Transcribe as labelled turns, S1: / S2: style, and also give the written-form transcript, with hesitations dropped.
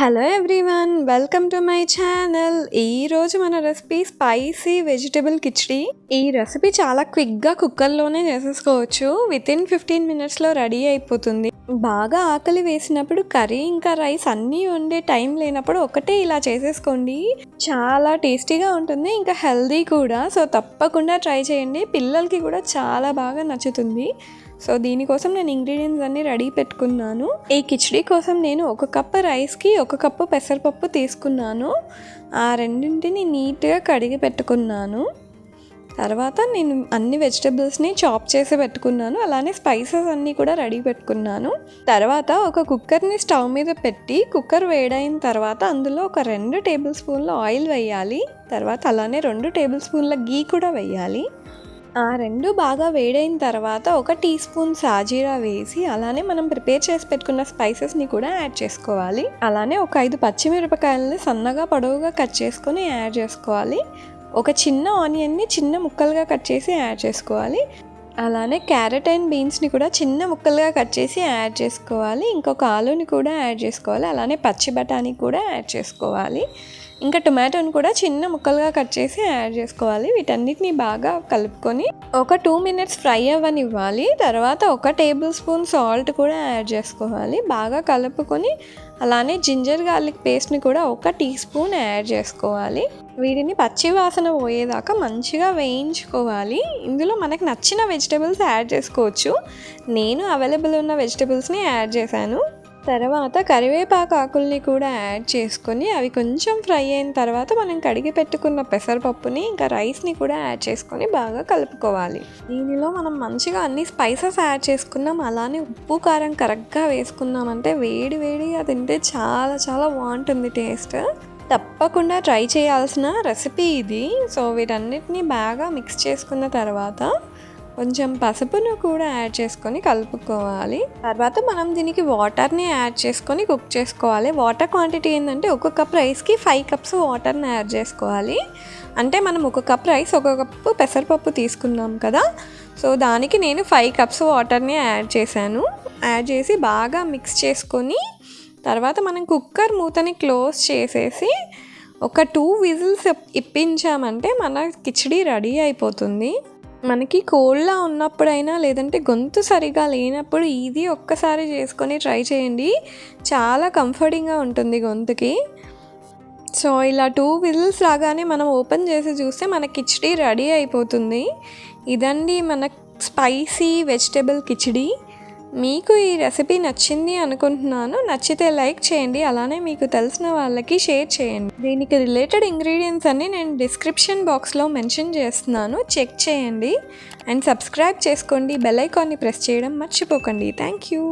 S1: Hello everyone, welcome to my channel. ఈరోజు మన recipe spicy vegetable khichdi. ఈ రెసిపీ చాలా క్విక్గా కుక్కర్లోనే చేసేసుకోవచ్చు. వితిన్ 15 మినిట్స్లో రెడీ అయిపోతుంది. బాగా ఆకలి వేసినప్పుడు కర్రీ ఇంకా రైస్ అన్నీ వండే టైం లేనప్పుడు ఒకటే ఇలా చేసేసుకోండి. చాలా టేస్టీగా ఉంటుంది, ఇంకా హెల్దీ కూడా. సో తప్పకుండా ట్రై చేయండి, పిల్లలకి కూడా చాలా బాగా నచ్చుతుంది. సో దీనికోసం నేను ఇంగ్రీడియంట్స్ అన్నీ రెడీ పెట్టుకున్నాను. ఈ కిచడీ కోసం నేను 1 కప్పు రైస్కి 1 కప్పు పెసరపప్పు తీసుకున్నాను. ఆ రెండింటిని నీట్గా కడిగి పెట్టుకున్నాను. తర్వాత నేను అన్ని వెజిటబుల్స్ని చాప్ చేసి పెట్టుకున్నాను. అలానే స్పైసెస్ అన్నీ కూడా రెడీ పెట్టుకున్నాను. తర్వాత ఒక కుక్కర్ని స్టవ్ మీద పెట్టి కుక్కర్ వేడైన తర్వాత అందులో ఒక 2 టేబుల్ స్పూన్ల ఆయిల్ వేయాలి. తర్వాత అలానే 2 టేబుల్ స్పూన్ల గీ కూడా వేయాలి. ఆ 2 బాగా వేడైన తర్వాత 1 టీ స్పూన్ సాజీరా వేసి అలానే మనం ప్రిపేర్ చేసి పెట్టుకున్న స్పైసెస్ని కూడా యాడ్ చేసుకోవాలి. అలానే ఒక 5 పచ్చిమిరపకాయలని సన్నగా పొడవుగా కట్ చేసుకొని యాడ్ చేసుకోవాలి. ఒక చిన్న ఆనియన్ని చిన్న ముక్కలుగా కట్ చేసి యాడ్ చేసుకోవాలి. అలానే క్యారెట్ అండ్ బీన్స్ని కూడా చిన్న ముక్కలుగా కట్ చేసి యాడ్ చేసుకోవాలి. ఇంకొక ఆలూని కూడా యాడ్ చేసుకోవాలి. అలానే పచ్చి బఠానీ కూడా యాడ్ చేసుకోవాలి. ఇంకా టొమాటోని కూడా చిన్న ముక్కలుగా కట్ చేసి యాడ్ చేసుకోవాలి. వీటన్నిటిని బాగా కలుపుకొని ఒక 2 మినిట్స్ ఫ్రై అవ్వనివ్వాలి. తర్వాత 1 టేబుల్ స్పూన్ సాల్ట్ కూడా యాడ్ చేసుకోవాలి. బాగా కలుపుకొని అలానే జింజర్ గార్లిక్ పేస్ట్ని కూడా 1 టీ స్పూన్ యాడ్ చేసుకోవాలి. వీటిని పచ్చి వాసన పోయేదాకా మంచిగా వేయించుకోవాలి. ఇందులో మనకు నచ్చిన వెజిటబుల్స్ యాడ్ చేసుకోవచ్చు. నేను అవైలబుల్ ఉన్న వెజిటబుల్స్ని యాడ్ చేశాను. తర్వాత కరివేపాకు ఆకుల్ని కూడా యాడ్ చేసుకొని అవి కొంచెం ఫ్రై అయిన తర్వాత మనం కడిగి పెట్టుకున్న పెసరపప్పుని ఇంకా రైస్ని కూడా యాడ్ చేసుకొని బాగా కలుపుకోవాలి. దీనిలో మనం మంచిగా అన్ని స్పైసెస్ యాడ్ చేసుకున్నాం. అలానే ఉప్పు కారం కరెక్ట్గా వేసుకున్నామంటే వేడి వేడిగా తింటే చాలా చాలా బాగుంటుంది టేస్ట్. తప్పకుండా ట్రై చేయాల్సిన రెసిపీ ఇది. సో వీటన్నిటిని బాగా మిక్స్ చేసుకున్న తర్వాత కొంచెం పసుపును కూడా యాడ్ చేసుకొని కలుపుకోవాలి. తర్వాత మనం దీనికి వాటర్ని యాడ్ చేసుకొని కుక్ చేసుకోవాలి. వాటర్ క్వాంటిటీ ఏంటంటే 1 కప్ రైస్కి 5 కప్స్ వాటర్ని యాడ్ చేసుకోవాలి. అంటే మనం 1 కప్ రైస్ 1 కప్పు పెసరపప్పు తీసుకున్నాం కదా, సో దానికి నేను 5 కప్స్ వాటర్ని యాడ్ చేశాను. యాడ్ చేసి బాగా మిక్స్ చేసుకొని తర్వాత మనం కుక్కర్ మూతని క్లోజ్ చేసేసి ఒక 2 విజిల్స్ ఇప్పించామంటే మన కిచడీ రెడీ అయిపోతుంది. మనకి కోల్డ్లా ఉన్నప్పుడైనా లేదంటే గొంతు సరిగా లేనప్పుడు ఇది ఒక్కసారి చేసుకొని ట్రై చేయండి. చాలా కంఫర్టింగ్గా ఉంటుంది గొంతుకి. సో ఇలా 2 విజిల్స్ రాగానే మనం ఓపెన్ చేసి చూస్తే మన కిచడీ రెడీ అయిపోతుంది. ఇదండి మన స్పైసీ వెజిటబుల్ కిచడీ. మీకు ఈ రెసిపీ నచ్చింది అనుకుంటున్నాను. నచ్చితే లైక్ చేయండి, అలానే మీకు తెలిసిన వాళ్ళకి షేర్ చేయండి. దీనికి రిలేటెడ్ ఇంగ్రీడియంట్స్ అన్నీ నేను డిస్క్రిప్షన్ బాక్స్లో మెన్షన్ చేస్తున్నాను, చెక్ చేయండి. అండ్ సబ్స్క్రైబ్ చేసుకోండి, బెల్ ఐకాన్ని ప్రెస్ చేయడం మర్చిపోకండి. Thank you.